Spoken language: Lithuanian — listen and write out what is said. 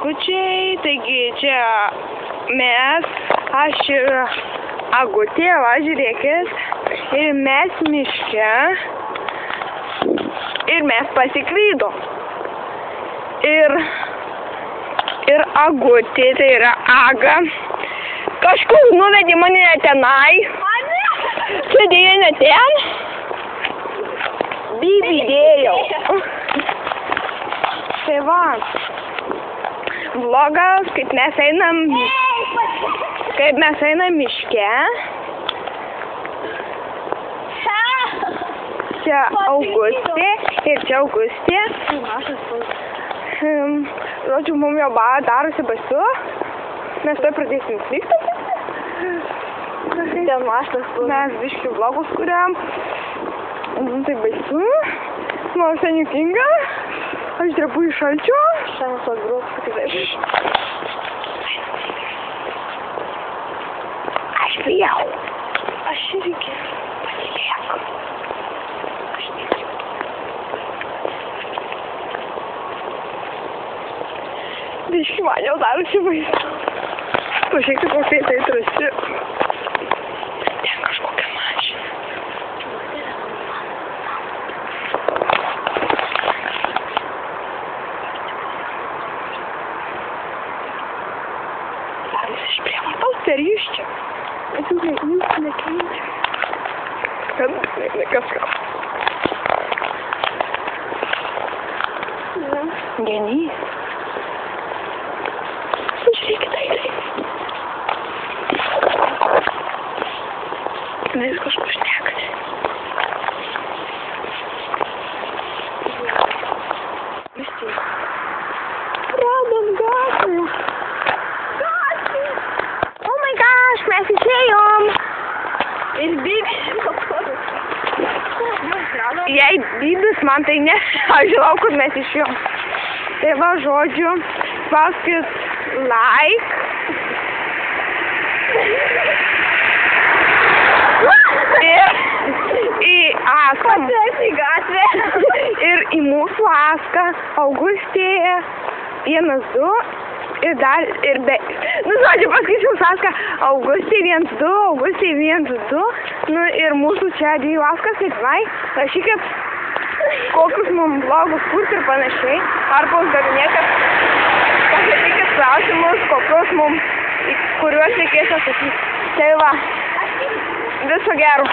viešbučiai, taigi čia mes, aš ir Agutė, va žiūrėkit, ir mes miške, ir mes pasiklydom. Ir Agutė, tai yra Aga, kažkur nuvedė mane tenai, sėdėjo ne ten, bibidėjau. Tai va, vlogas, kaip mes einam miške. Čia Augustė ir čia Augustė. Žodžiu, mums jau darosi baisu. Mes tuoj pradėsim slygti. Mes biškį vlogus kuriam. Tai baisu. Man visai juokinga. Aš drebu iš šalčio. Šiandien sodrus, kitaip. Aš bijau. Aš irgi. Pasilieku. Aš nebijau. Biškį man jau darosi baisu. Pažiūrėkit, kokie tai trasi. Ten kažkokia mašina. Darosi iš prievartaus perjuščia. Bet jūs nekeičia. Kad nekas ką. Genys. Žiūrėkit, tai. Jis kažkur šnekasi. Visi. Radom gatvę. Gatvė. Oh my gosh, mes išėjom. Ir bibis. Jei bibis man tai ne, aš žinau, kur mes išėjom. Tai va, žodžiu, spauskit like. Ir į Aską. Ir į mūsų Aską, Augustėje, 1-2. Ir dar, nu, žodžiu, paskaičiau Aską, Augustėje 1-2, Augustėje 1-2. Nu, ir mūsų čia 2 Askas, tai rašykit, kokius mums vlogus kurti ir panašiai. Arba uždavinėkit, pasakykit klausimus, kokius mums, kuriuos reikės atsakyti. Tai va, viso gero.